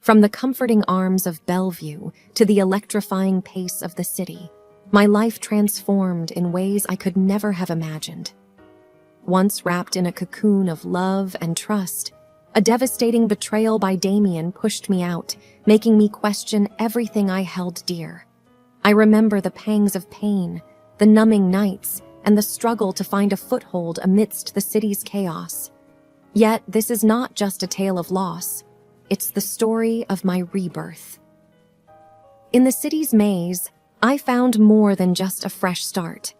From the comforting arms of Bellevue to the electrifying pace of the city, my life transformed in ways I could never have imagined. Once wrapped in a cocoon of love and trust, a devastating betrayal by Damien pushed me out, making me question everything I held dear. I remember the pangs of pain, the numbing nights, and the struggle to find a foothold amidst the city's chaos. Yet this is not just a tale of loss. It's the story of my rebirth. In the city's maze, I found more than just a fresh start.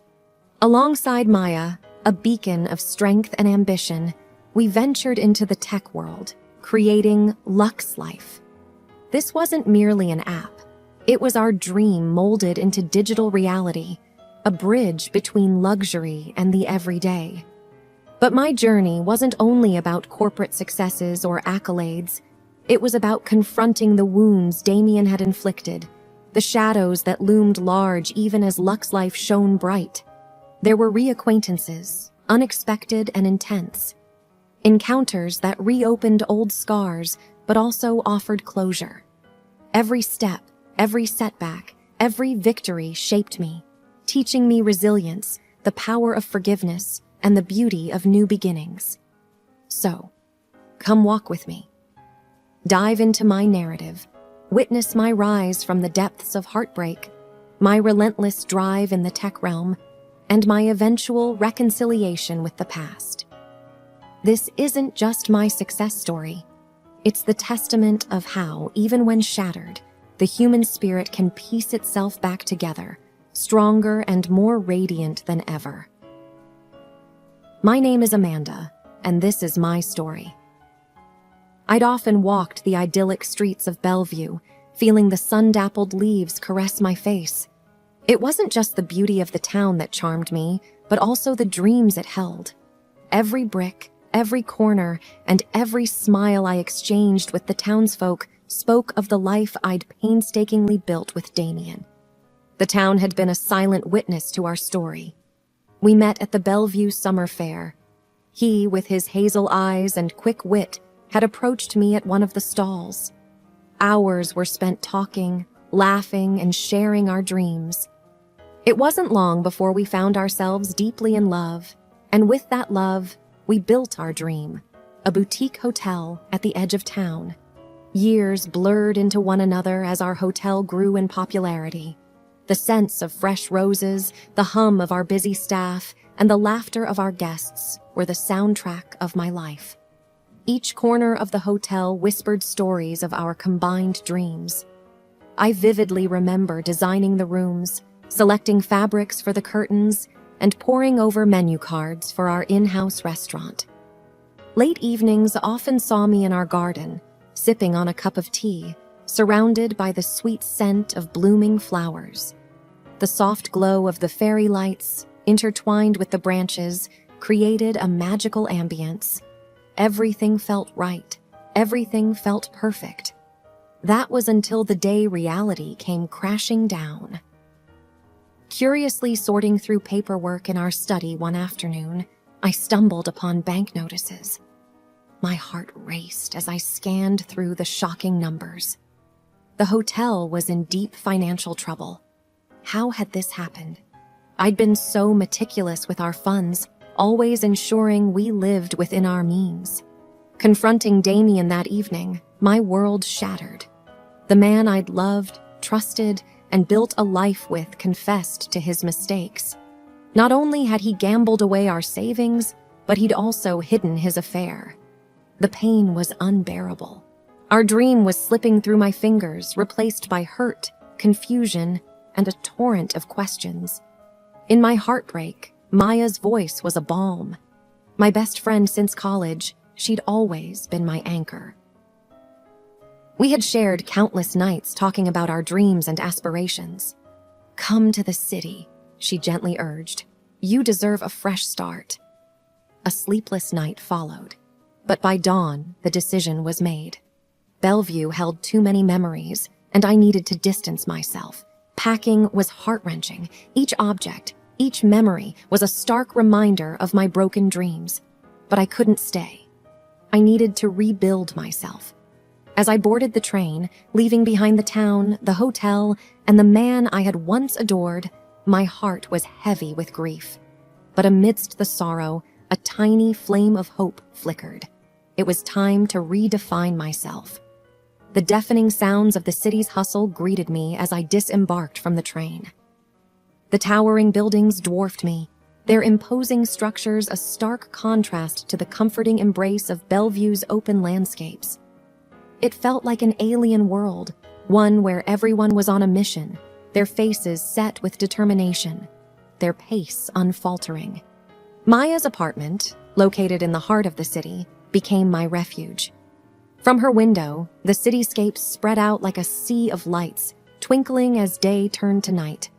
Alongside Maya, a beacon of strength and ambition, we ventured into the tech world, creating Lux Life. This wasn't merely an app. It was our dream molded into digital reality, a bridge between luxury and the everyday. But my journey wasn't only about corporate successes or accolades. It was about confronting the wounds Damien had inflicted, the shadows that loomed large even as Lux Life shone bright. There were reacquaintances, unexpected and intense. Encounters that reopened old scars but also offered closure. Every step, every setback, every victory shaped me, teaching me resilience, the power of forgiveness, and the beauty of new beginnings. So, come walk with me. Dive into my narrative, witness my rise from the depths of heartbreak, my relentless drive in the tech realm, and my eventual reconciliation with the past. This isn't just my success story. It's the testament of how, even when shattered, the human spirit can piece itself back together, stronger and more radiant than ever. My name is Amanda, and this is my story. I'd often walked the idyllic streets of Bellevue, feeling the sun-dappled leaves caress my face. It wasn't just the beauty of the town that charmed me, but also the dreams it held. Every brick, every corner, and every smile I exchanged with the townsfolk spoke of the life I'd painstakingly built with Damien. The town had been a silent witness to our story. We met at the Bellevue Summer Fair. He, with his hazel eyes and quick wit, had approached me at one of the stalls. Hours were spent talking, laughing, and sharing our dreams. It wasn't long before we found ourselves deeply in love, and with that love, we built our dream, a boutique hotel at the edge of town. Years blurred into one another as our hotel grew in popularity. The scents of fresh roses, the hum of our busy staff, and the laughter of our guests were the soundtrack of my life. Each corner of the hotel whispered stories of our combined dreams. I vividly remember designing the rooms, selecting fabrics for the curtains, and poring over menu cards for our in-house restaurant. Late evenings often saw me in our garden, sipping on a cup of tea, surrounded by the sweet scent of blooming flowers. The soft glow of the fairy lights, intertwined with the branches, created a magical ambience. Everything felt right. Everything felt perfect. That was until the day reality came crashing down. Curiously sorting through paperwork in our study one afternoon, I stumbled upon bank notices. My heart raced as I scanned through the shocking numbers. The hotel was in deep financial trouble. How had this happened? I'd been so meticulous with our funds, always ensuring we lived within our means. Confronting Damien that evening, my world shattered. The man I'd loved, trusted, and built a life with confessed to his mistakes. Not only had he gambled away our savings, but he'd also hidden his affair. The pain was unbearable. Our dream was slipping through my fingers, replaced by hurt, confusion, and a torrent of questions. In my heartbreak, Maya's voice was a balm. My best friend since college, she'd always been my anchor. We had shared countless nights talking about our dreams and aspirations. "Come to the city," she gently urged. "You deserve a fresh start." A sleepless night followed, but by dawn, the decision was made. Bellevue held too many memories, and I needed to distance myself. Packing was heart-wrenching. Each object, each memory was a stark reminder of my broken dreams. But I couldn't stay. I needed to rebuild myself. As I boarded the train, leaving behind the town, the hotel, and the man I had once adored, my heart was heavy with grief. But amidst the sorrow, a tiny flame of hope flickered. It was time to redefine myself. The deafening sounds of the city's hustle greeted me as I disembarked from the train. The towering buildings dwarfed me, their imposing structures a stark contrast to the comforting embrace of Bellevue's open landscapes. It felt like an alien world, one where everyone was on a mission, their faces set with determination, their pace unfaltering. Maya's apartment, located in the heart of the city, became my refuge. From her window, the cityscape spread out like a sea of lights, twinkling as day turned to night.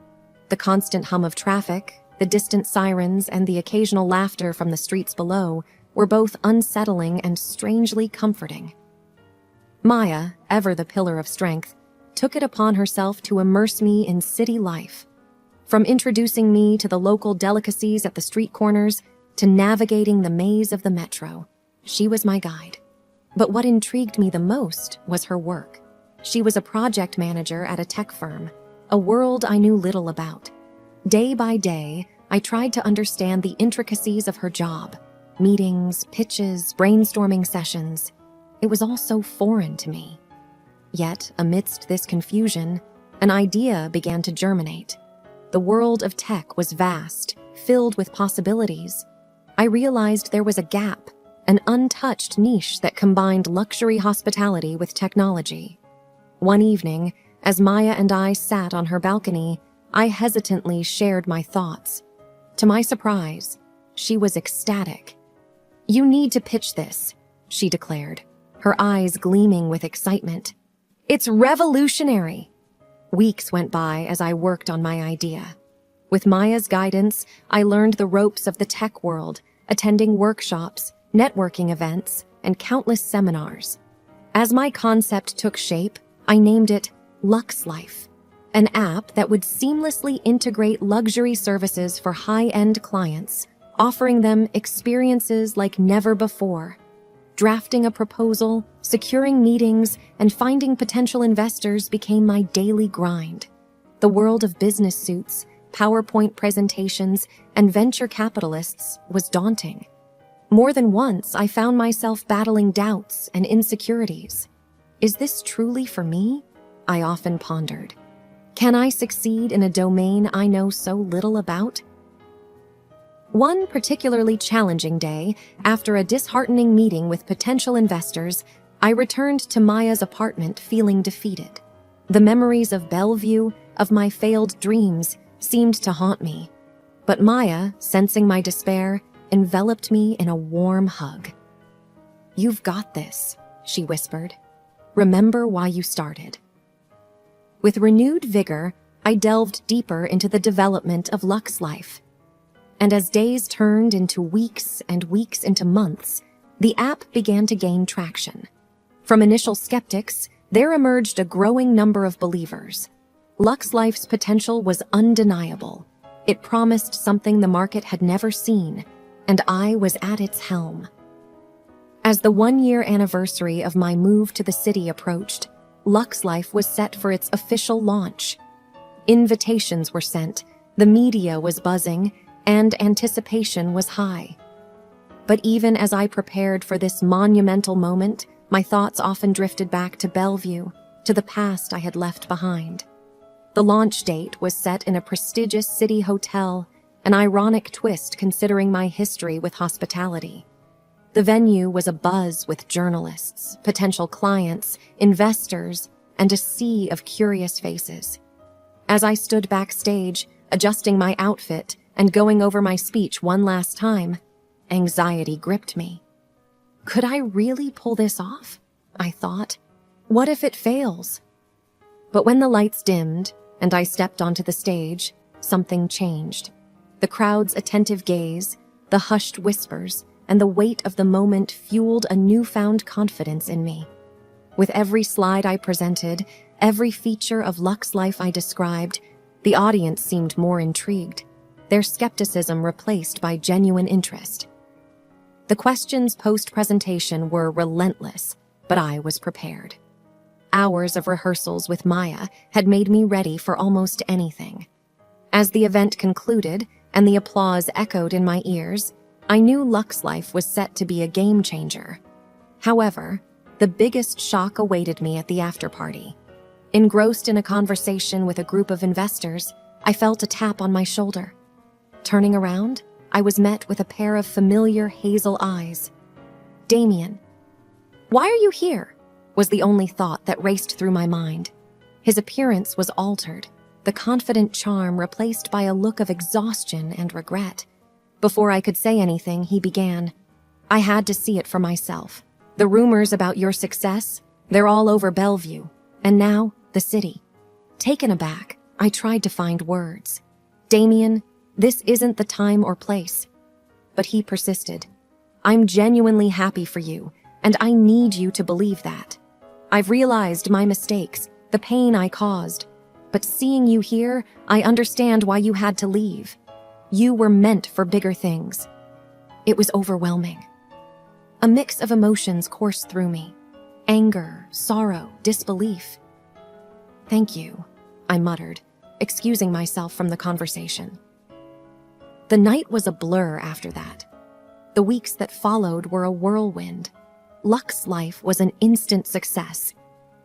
The constant hum of traffic, the distant sirens, and the occasional laughter from the streets below were both unsettling and strangely comforting. Maya, ever the pillar of strength, took it upon herself to immerse me in city life. From introducing me to the local delicacies at the street corners to navigating the maze of the metro, she was my guide. But what intrigued me the most was her work. She was a project manager at a tech firm, a world I knew little about. Day by day, I tried to understand the intricacies of her job. Meetings, pitches, brainstorming sessions. It was all so foreign to me. Yet, amidst this confusion, an idea began to germinate. The world of tech was vast, filled with possibilities. I realized there was a gap, an untouched niche that combined luxury hospitality with technology. One evening, as Maya and I sat on her balcony, I hesitantly shared my thoughts. To my surprise, she was ecstatic. "You need to pitch this," she declared, her eyes gleaming with excitement. "It's revolutionary." Weeks went by as I worked on my idea. With Maya's guidance, I learned the ropes of the tech world, attending workshops, networking events, and countless seminars. As my concept took shape, I named it Lux Life, an app that would seamlessly integrate luxury services for high-end clients, offering them experiences like never before. Drafting a proposal, securing meetings, and finding potential investors became my daily grind. The world of business suits, PowerPoint presentations, and venture capitalists was daunting. More than once, I found myself battling doubts and insecurities. Is this truly for me? I often pondered. Can I succeed in a domain I know so little about? One particularly challenging day, after a disheartening meeting with potential investors, I returned to Maya's apartment feeling defeated. The memories of Bellevue, of my failed dreams, seemed to haunt me. But Maya, sensing my despair, enveloped me in a warm hug. "You've got this," she whispered. "Remember why you started." With renewed vigor, I delved deeper into the development of Lux Life. And as days turned into weeks and weeks into months, the app began to gain traction. From initial skeptics, there emerged a growing number of believers. Lux Life's potential was undeniable. It promised something the market had never seen, and I was at its helm. As the one-year anniversary of my move to the city approached, Lux Life was set for its official launch. Invitations were sent, the media was buzzing, and anticipation was high. But even as I prepared for this monumental moment, my thoughts often drifted back to Bellevue, to the past I had left behind. The launch date was set in a prestigious city hotel, an ironic twist considering my history with hospitality. The venue was abuzz with journalists, potential clients, investors, and a sea of curious faces. As I stood backstage, adjusting my outfit and going over my speech one last time, anxiety gripped me. Could I really pull this off? I thought. What if it fails? But when the lights dimmed and I stepped onto the stage, something changed. The crowd's attentive gaze, the hushed whispers, and the weight of the moment fueled a newfound confidence in me. With every slide I presented, every feature of Lux Life I described, the audience seemed more intrigued, their skepticism replaced by genuine interest. The questions post-presentation were relentless, but I was prepared. hours of rehearsals with Maya had made me ready for almost anything. As the event concluded and the applause echoed in my ears, I knew Lux Life was set to be a game changer. However, the biggest shock awaited me at the after-party. Engrossed in a conversation with a group of investors, I felt a tap on my shoulder. Turning around, I was met with a pair of familiar hazel eyes. Damien. "Why are you here?" was the only thought that raced through my mind. His appearance was altered, the confident charm replaced by a look of exhaustion and regret. Before I could say anything, he began. "I had to see it for myself. The rumors about your success, they're all over Bellevue, and now the city." Taken aback, I tried to find words. "Damien, this isn't the time or place." But he persisted. "I'm genuinely happy for you, and I need you to believe that. I've realized my mistakes, the pain I caused, but seeing you here, I understand why you had to leave. You were meant for bigger things." It was overwhelming. A mix of emotions coursed through me. Anger, sorrow, disbelief. "Thank you," I muttered, excusing myself from the conversation. The night was a blur after that. The weeks that followed were a whirlwind. Lux Life was an instant success.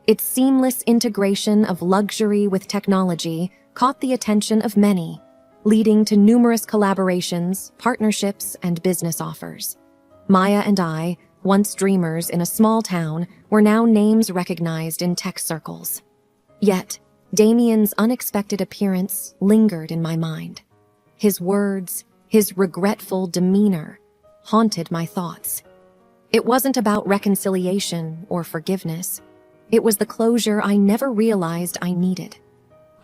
Its seamless integration of luxury with technology caught the attention of many, leading to numerous collaborations, partnerships, and business offers. Maya and I, once dreamers in a small town, were now names recognized in tech circles. Yet, Damien's unexpected appearance lingered in my mind. His words, his regretful demeanor, haunted my thoughts. It wasn't about reconciliation or forgiveness. It was the closure I never realized I needed.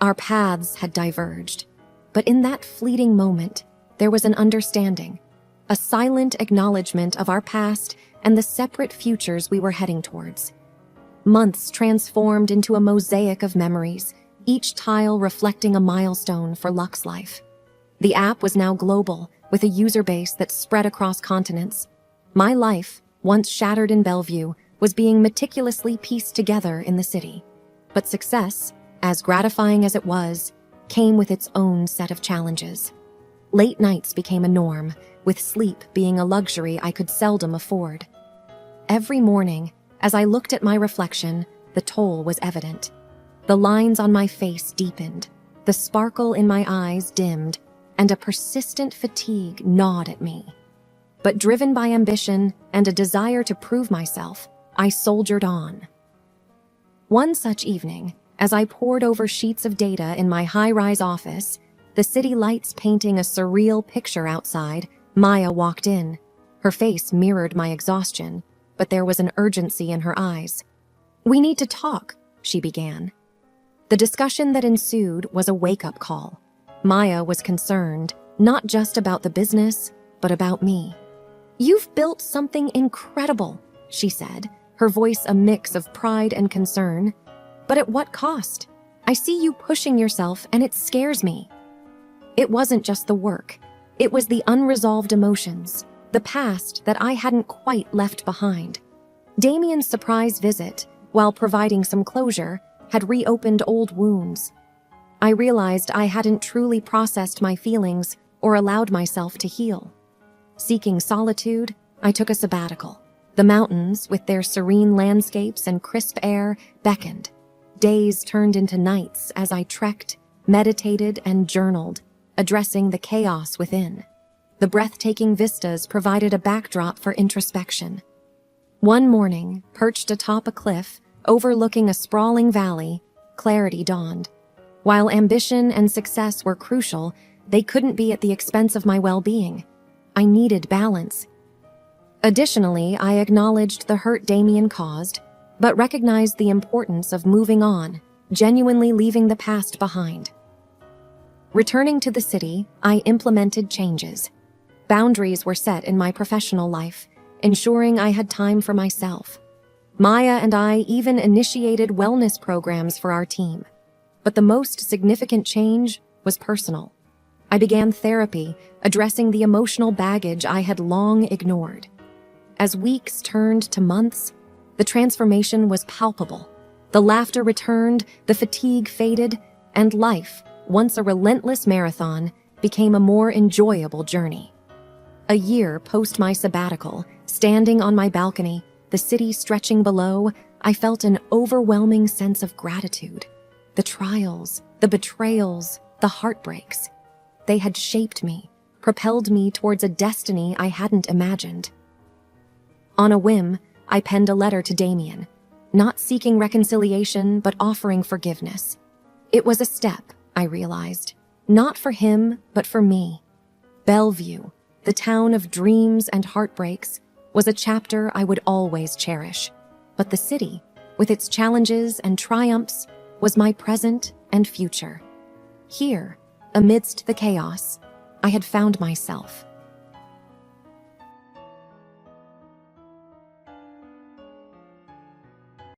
Our paths had diverged, but in that fleeting moment, there was an understanding, a silent acknowledgement of our past and the separate futures we were heading towards. Months transformed into a mosaic of memories, each tile reflecting a milestone for Lux Life. The app was now global, with a user base that spread across continents. My life, once shattered in Bellevue, was being meticulously pieced together in the city. But success, as gratifying as it was, came with its own set of challenges. Late nights became a norm, with sleep being a luxury I could seldom afford. Every morning, as I looked at my reflection, the toll was evident. The lines on my face deepened, the sparkle in my eyes dimmed, and a persistent fatigue gnawed at me. But driven by ambition and a desire to prove myself, I soldiered on. One such evening, as I pored over sheets of data in my high-rise office, the city lights painting a surreal picture outside, Maya walked in. Her face mirrored my exhaustion, but there was an urgency in her eyes. "We need to talk," she began. The discussion that ensued was a wake-up call. Maya was concerned, not just about the business, but about me. "You've built something incredible," she said, her voice a mix of pride and concern. "But at what cost? I see you pushing yourself, and it scares me." It wasn't just the work. It was the unresolved emotions, the past that I hadn't quite left behind. Damien's surprise visit, while providing some closure, had reopened old wounds. I realized I hadn't truly processed my feelings or allowed myself to heal. Seeking solitude, I took a sabbatical. The mountains, with their serene landscapes and crisp air, beckoned. Days turned into nights as I trekked, meditated, and journaled, addressing the chaos within. The breathtaking vistas provided a backdrop for introspection. One morning, perched atop a cliff, overlooking a sprawling valley, clarity dawned. While ambition and success were crucial, they couldn't be at the expense of my well-being. I needed balance. Additionally, I acknowledged the hurt Damien caused, but recognized the importance of moving on, genuinely leaving the past behind. Returning to the city, I implemented changes. Boundaries were set in my professional life, ensuring I had time for myself. Maya and I even initiated wellness programs for our team. But the most significant change was personal. I began therapy, addressing the emotional baggage I had long ignored. As weeks turned to months, the transformation was palpable. The laughter returned, the fatigue faded, and life, once a relentless marathon, became a more enjoyable journey. A year post my sabbatical, standing on my balcony, the city stretching below, I felt an overwhelming sense of gratitude. The trials, the betrayals, the heartbreaks. They had shaped me, propelled me towards a destiny I hadn't imagined. On a whim, I penned a letter to Damien, not seeking reconciliation, but offering forgiveness. It was a step, I realized, not for him, but for me. Bellevue, the town of dreams and heartbreaks, was a chapter I would always cherish. But the city, with its challenges and triumphs, was my present and future. Here, amidst the chaos, I had found myself,